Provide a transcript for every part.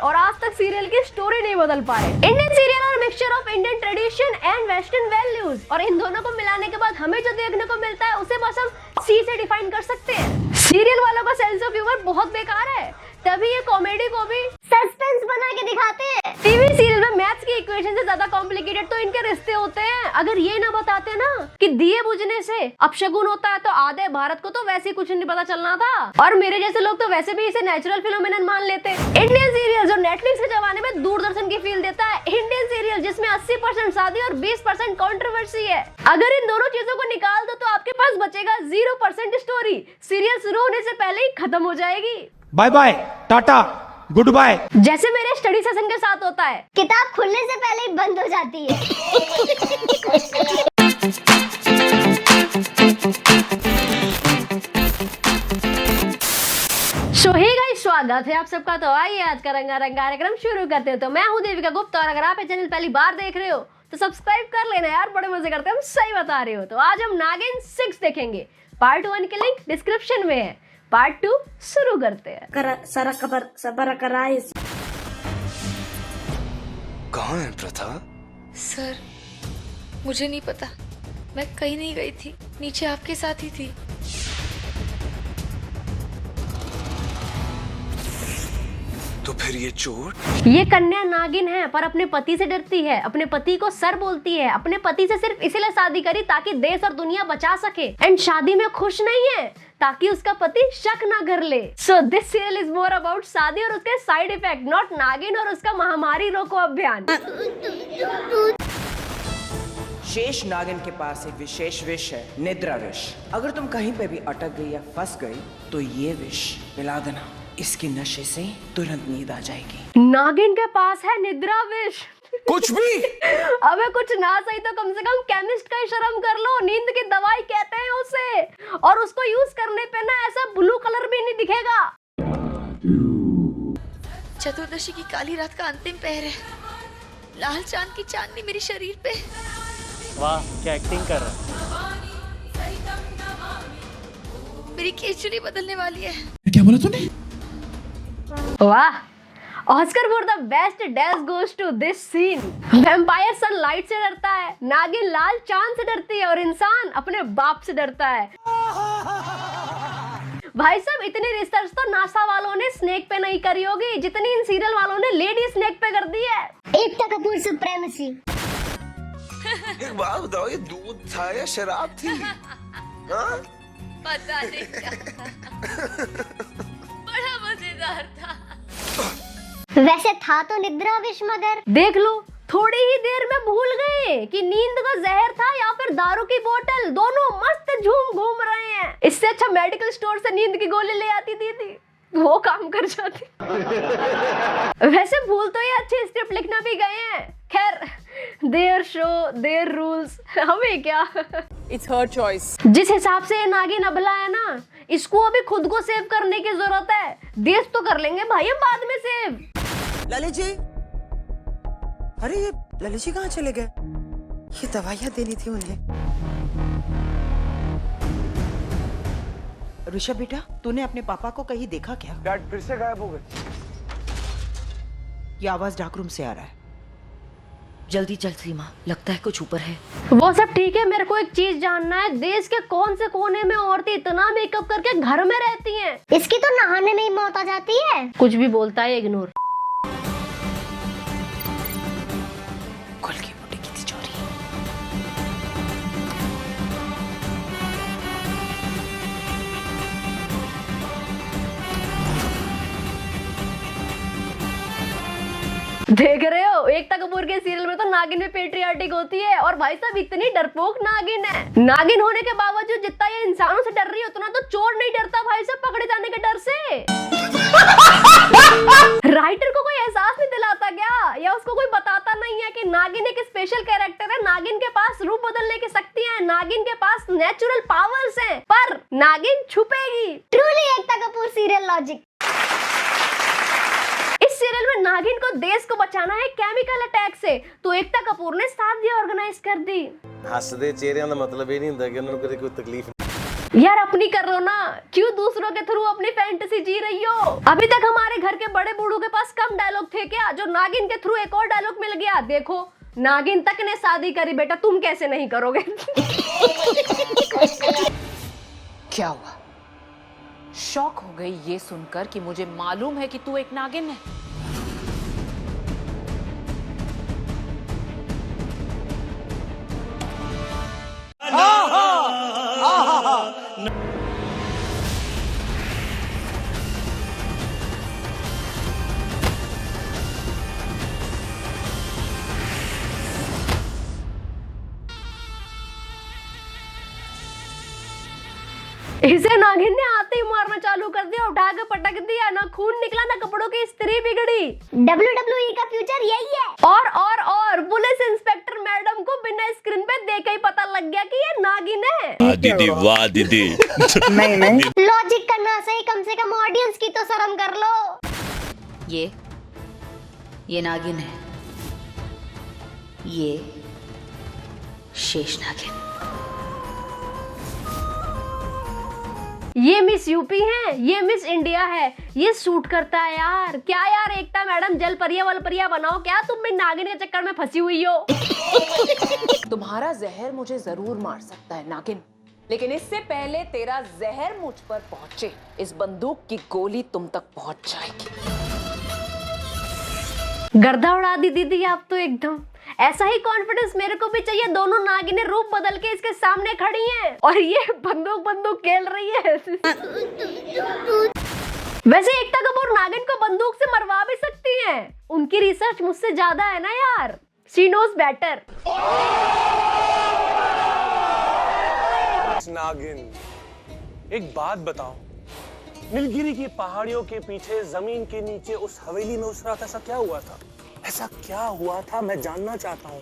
और आज तक सीरियल की स्टोरी नहीं बदल पाए। इंडियन सीरियल और mixture of Indian tradition and western values, और इन दोनों को मिलाने के बाद हमें जो देखने को मिलता है उसे बस हम सी से डिफाइन कर सकते हैं। सीरियल वालों का सेंस ऑफ ह्यूमर बहुत बेकार है, तभी ये कॉमेडी को भी सस्पेंस बना के दिखाते हैं। टीवी सीरियल में मैथ्स की इक्वेशन से ज्यादा कॉम्प्लिकेटेड तो इनके रिश्ते होते हैं। अगर ये ना बताते ना कि दिए बुझने से अपशगुन होता है, तो आधे भारत को तो वैसे ही कुछ नहीं पता चलना था, और मेरे जैसे लोग तो वैसे भी इसे नेचुरल फिनोमेनन मान लेते। इंडियन सीरियल जो नेटफ्लिक्स के जमाने में दूरदर्शन की फील देता है, इंडियन सीरियल जिसमें 80% शादी और 20% कंट्रोवर्सी है। अगर इन दोनों चीजों को निकाल दो तो आपके पास बचेगा 0% स्टोरी। सीरियल शुरू होने से पहले ही खत्म हो जाएगी। Bye bye, tata, good bye. जैसे मेरे स्टडी सेशन के साथ होता है, किताब खुलने से पहले ही बंद हो जाती है। स्वागत है आप सबका। तो आइए आज का रंगारंग कार्यक्रम शुरू करते हैं। तो मैं हूं देविका गुप्ता, और अगर आप ये चैनल पहली बार देख रहे हो तो सब्सक्राइब कर लेना यार, बड़े मजे करते हैं हम, सही बता रहे हो। तो आज हम नागिन 6 देखेंगे। पार्ट 1 की लिंक डिस्क्रिप्शन में है। पार्ट 2 शुरू करते हैं। कहाँ है प्रथा? सर, मुझे नहीं पता, मैं कहीं नहीं गई थी, नीचे आपके साथ ही थी। तो फिर ये चोट? ये कन्या नागिन है, पर अपने पति से डरती है, अपने पति को सर बोलती है, अपने पति से सिर्फ इसीलिए शादी करी ताकि देश और दुनिया बचा सके। एंड शादी में खुश नहीं है ताकि उसका पति शक ना कर ले। So this serial is more about शादी और उसके साइड इफेक्ट, नॉट नागिन और उसका महामारी रोको अभियान। शेष नागिन के पास एक विशेष विष है, निद्रा विष। अगर तुम कहीं पे भी अटक गई या फंस गई तो ये विष पिला देना, इसके नशे से तुरंत नींद आ जाएगी। नागिन के पास है निद्रा विष। कुछ भी? अबे कुछ ना सही तो कम से कम केमिस्ट का ही शर्म कर लो। नींद की दवाई कहते हैं उसे, और उसको यूज करने पे ना ऐसा ब्लू कलर भी नहीं दिखेगा। चतुर्दशी की काली रात का अंतिम पहर है, लाल चांद की चांदनी मेरे शरीर पे। वाह, क्या एक्टिंग कर रहा है। मेरी खिचड़ी बदलने वाली है। क्या बोला तूने? वाह, Oscar for the best dash goes to this scene. Vampire sunlight से डरता है, नागिन लाल चांद से डरती है, और इंसान अपने बाप से डरता है। भाई साहब, इतनी रिसर्च तो नासा वालों ने स्नेक पे नहीं करी होगी जितनी इन सीरियल वालों ने लेडी स्नेक पे कर दी है। एकता कपूर सुप्रीमेसी। एक बात बताओ, ये दूध था या शराब थी? हाँ? पता नहीं क्या था। बड़ा मजेदार था। वैसे था तो निद्रा विष, मगर देख लो थोड़ी ही देर में भूल गए कि नींद का जहर था या फिर दारू की बोतल। दोनों मस्त झूम घूम रहे हैं। इससे अच्छा मेडिकल स्टोर से नींद की गोली ले आती थी, वो काम कर जाती। वैसे भूल तो ये अच्छे स्क्रिप्ट लिखना भी गए हैं। खैर, देयर शो देयर रूल्स, हमें क्या। It's her choice. जिस हिसाब से ये नागिन अबला है ना, इसको अभी खुद को सेव करने की जरूरत है। देश तो कर लेंगे भाई हम बाद में सेव। ललित जी, अरे ये ललित जी कहाँ चले गए? ये दवाइयाँ देनी थी उन्हें। ऋषभ बेटा, तूने अपने पापा को कहीं देखा क्या? डैड फिर से गायब हो गए। ये आवाज डार्क रूम से आ रहा है। जल्दी चल सीमा, लगता है कुछ ऊपर है। वो सब ठीक है, मेरे को एक चीज जानना है, देश के कौन से कोने में औरतें इतना मेकअप करके घर में रहती हैं? इसकी तो नहाने में ही मौत आ जाती है। कुछ भी बोलता है इग्नोर। खुल की मुट्ठी की तिजोरी। देख रहे हो, एकता कपूर के सीरियल में तो नागिन में पेट्रियार्टिक होती है, और भाई साहब इतनी डरपोक नागिन है। नागिन होने के बावजूद जितना ये इंसानों से डर रही है उतना तो चोर नहीं डरता भाई साहब, पकड़े जाने के डर से। राइटर को कोई एहसास नहीं दिलाता क्या, या उसको कोई बताता नहीं है कि नागिन एक स्पेशल कैरेक्टर है, नागिन के पास रूप बदलने की शक्तियां हैं, नागिन के पास नेचुरल पावर्स हैं, पर नागिन छुपेगी। Truly Ekta Kapoor serial logic. इस सीरियल में नागिन को देश को बचाना है केमिकल अटैक से, तो एकता कपूर ने शादी ऑर्गेनाइज कर दी। हसदे चेहरिਆਂ ਦਾ मतलब ਇਹ ਨਹੀਂ ਹੁੰਦਾ ਕਿ ਉਹਨਾਂ ਨੂੰ ਕਦੇ ਕੋਈ ਤਕਲੀਫ। यार अपनी कर रहे हो ना, क्यों दूसरों के थ्रू अपनी फैंटेसी जी रही हो? अभी तक हमारे घर के बड़े बूढ़ों के पास कम डायलॉग थे क्या, जो नागिन के थ्रू एक और डायलॉग मिल गया? देखो नागिन तक ने शादी करी बेटा, तुम कैसे नहीं करोगे? क्या हुआ? शॉक हो गई ये सुनकर कि मुझे मालूम है कि तू एक नागिन है। इसे नागिन ने आते ही मारना चालू कर दिया, उठा के पटक दिया, ना खून निकला ना कपड़ों की इस्त्री बिगड़ी। WWE का फ्यूचर यही है। और पुलिस इंस्पेक्टर मैडम को बिना स्क्रीन पे देख ही पता लग गया कि ये नागिन है। दीदी वाह दीदी। नहीं लॉजिक करना सही, कम से कम ऑडियंस की तो शर्म कर लो। ये नागिन है, ये शेष नागिन। ये मिस यूपी है, ये मिस इंडिया है, ये सूट करता है यार। क्या यार एकता मैडम, जल परिया वल परिया बनाओ क्या, तुम भी नागिन के चक्कर में फंसी हुई हो? तुम्हारा जहर मुझे जरूर मार सकता है नागिन, लेकिन इससे पहले तेरा जहर मुझ पर पहुंचे, इस बंदूक की गोली तुम तक पहुंच जाएगी। गर्दा उड़ा दी दीदी आप तो एकदम। ऐसा ही कॉन्फिडेंस मेरे को भी चाहिए। दोनों नागिनें रूप बदल के इसके सामने खड़ी हैं और ये बंदूक खेल रही है। वैसे एकता कपूर नागिन को बंदूक से मरवा भी सकती हैं। उनकी रिसर्च मुझसे ज्यादा है ना यार, शी नोज बेटर। नागिन, एक बात बताओ, नीलगिरी की पहाड़ियों के पीछे जमीन के नीचे उस हवेली में उस रात ऐसा क्या हुआ था? ऐसा क्या हुआ था, मैं जानना चाहता हूँ।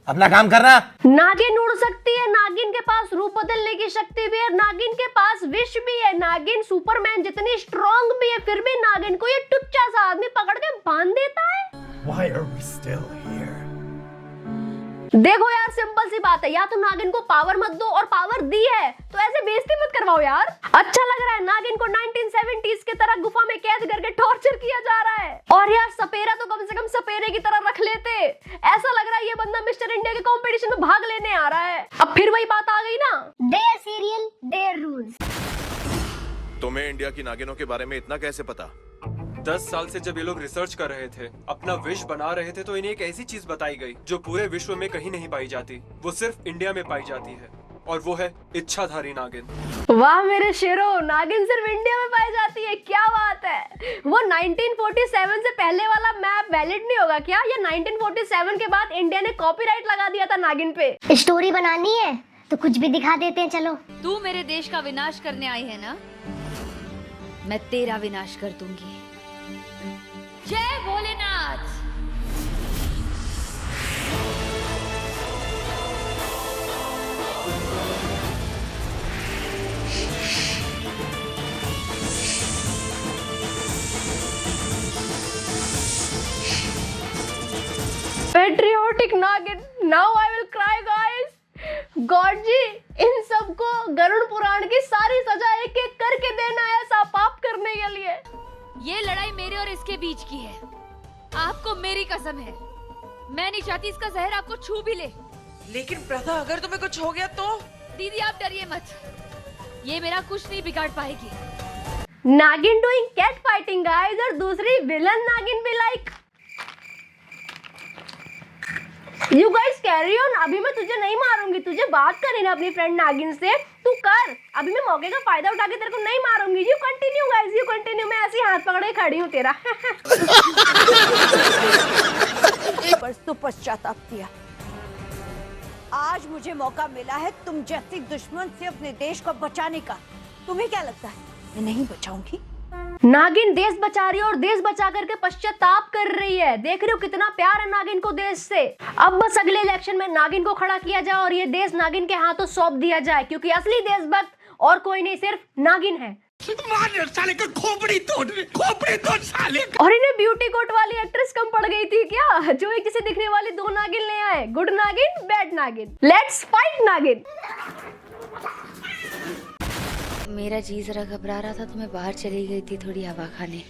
अपना काम करना। नागिन उड़ सकती है, नागिन के पास रूप बदलने की शक्ति भी है, नागिन के पास विश भी है, नागिन सुपरमैन जितनी स्ट्रॉन्ग भी है, फिर भी नागिन को ये टुच्चा सा आदमी पकड़ के बांध देता है। Why are we still here? देखो यार सिंपल सी बात है, या तो नागिन को पावर मत दो, और पावर दी है तो ऐसे बेइज्जती मत करवाओ यार। अच्छा लग रहा है नागिन को 1970s की तरह गुफा में कैद करके टॉर्चर किया जा रहा है। और यार सपेरा तो कम से कम सपेरे की तरह रख लेते। ऐसा लग रहा है ये बंदा मिस्टर इंडिया के कंपटीशन में भाग लेने आ रहा है। अब फिर वही बात आ गई ना, देयर सीरियल देयर रूल्स। तुम्हें इंडिया की नागिनों के बारे में इतना कैसे पता? 10 साल से जब ये लोग रिसर्च कर रहे थे, अपना विश बना रहे थे, तो इन्हें एक ऐसी चीज बताई गई जो पूरे विश्व में कहीं नहीं पाई जाती, वो सिर्फ इंडिया में पाई जाती है, और वो है इच्छाधारी नागिन। वाह मेरे शेरो, नागिन सिर्फ इंडिया में पाई जाती है, क्या बात है। वो 1947 से पहले वाला मैप वैलिड नहीं होगा क्या, या 1947 के बाद इंडिया ने कॉपीराइट लगा दिया था नागिन पे? स्टोरी बनानी है तो कुछ भी दिखा देते हैं, चलो। तू मेरे देश का विनाश करने आई है ना, मैं तेरा विनाश कर दूंगी। जय भोलेनाथ। पेट्रियोटिक नागिन, now I will cry guys. God ji, इन सबको गरुड़ पुराण की सारी सजा एक एक करके देना है ऐसा पाप करने के लिए। ये लड़ाई मेरे और इसके बीच की है, आपको मेरी कसम है, मैं नहीं चाहती इसका जहर आपको छू भी ले। लेकिन प्रथा, अगर तुम्हें कुछ हो गया तो? दीदी आप डरिए मत, ये मेरा कुछ नहीं बिगाड़ पाएगी। नागिन डूइंग कैट फाइटिंग गाइस, और दूसरी विलन नागिन भी like you guys carry on. अभी मैं तुझे नहीं मारूंगी, तुझे बात करनी ना अपनी फ्रेंड नागिन से, तू कर। अभी मैं मौके का फायदा उठा के तेरे को नहीं मारूंगी। You continue guys, you continue, मैं ऐसे हाथ पकड़े खड़ी हूँ तेरा। परसों पश्चाताप किया, आज मुझे मौका मिला है तुम जैसे दुश्मन से अपने देश को बचाने का। तुम्हें क्या लगता है मैं नहीं बचाऊंगी? नागिन देश बचा रही है और देश बचा करके पश्चाताप कर रही है। देख रहे हो कितना प्यार है नागिन को देश से। अब बस अगले इलेक्शन में नागिन को खड़ा किया जाए और ये देश नागिन के हाथों सौंप दिया जाए, क्योंकि असली देशभक्त और कोई नहीं, सिर्फ नागिन है। साले का खोपड़ी तोड़ साले। और इन्हें ब्यूटी कोट वाली एक्ट्रेस कम पड़ गई थी क्या, जो एक जैसे दिखने वाली दो नागिन ले आए, गुड नागिन बैड नागिन। लेट्स फाइट नागिन। मेरा जी जरा घबरा रहा था तो मैं बाहर चली गई थी थोड़ी हवा खाने।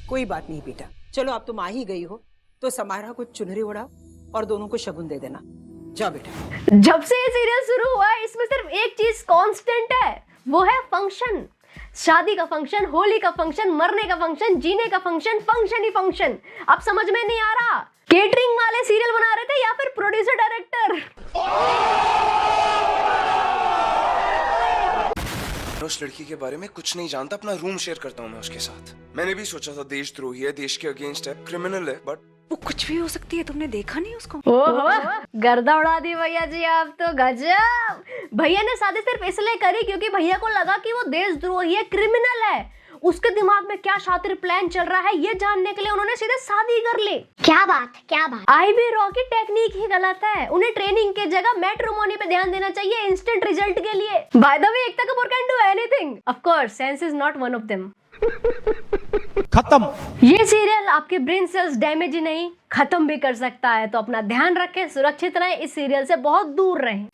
कोई बात नहीं बेटा, चलो अब तुम आ ही गई हो तो समारा को चुनरी उड़ाओ और दोनों को शगुन दे देना। जाओ बेटा। जब से ये सीरियल शुरू हुआ है इसमें सिर्फ एक चीज कांस्टेंट है, वो है फंक्शन। शादी का फंक्शन, होली का फंक्शन, मरने का फंक्शन, जीने का फंक्शन, फंक्शन ही फंक्शन। अब समझ में नहीं आ रहा केटरिंग वाले सीरियल बना रहे थे या फिर प्रोड्यूसर डायरेक्टर। उस लड़की के बारे में कुछ नहीं जानता, अपना रूम शेयर करता हूँ मैं उसके साथ। मैंने भी सोचा था देशद्रोही है, देश के अगेंस्ट है, क्रिमिनल है, बट वो कुछ भी हो सकती है, तुमने देखा नहीं उसको? ओहो, गर्दा उड़ा दी भैया जी आप तो, गजब। भैया ने शादी सिर्फ इसलिए करी क्योंकि भैया को लगा कि वो देशद्रोही है, क्रिमिनल है। उसके दिमाग में क्या शातिर प्लान चल रहा है ये जानने के लिए उन्होंने सीधे शादी कर ली। क्या बात, क्या बात। आईबी रॉ की टेक्निक ही गलत है। उन्हें ट्रेनिंग की जगह मैट्रिमोनी पे ध्यान देना चाहिए इंस्टेंट रिजल्ट के लिए। By the way Ekta Kapoor can do anything, of course sense is not one of them. खत्म। ये सीरियल आपके ब्रेन सेल्स डैमेज ही नहीं खत्म भी कर सकता है, तो अपना ध्यान रखें, सुरक्षित रहें, इस सीरियल से बहुत दूर रहें।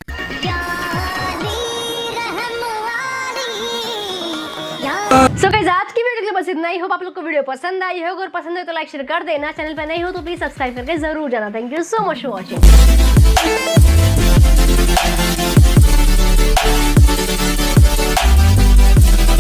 सो गाइस आज की वीडियो के बस इतना ही। होप आप लोग को वीडियो पसंद आई होगी, और पसंद है तो लाइक शेयर कर देना। चैनल पे नहीं हो तो प्लीज सब्सक्राइब करके जरूर जाना। Thank you so much for watching.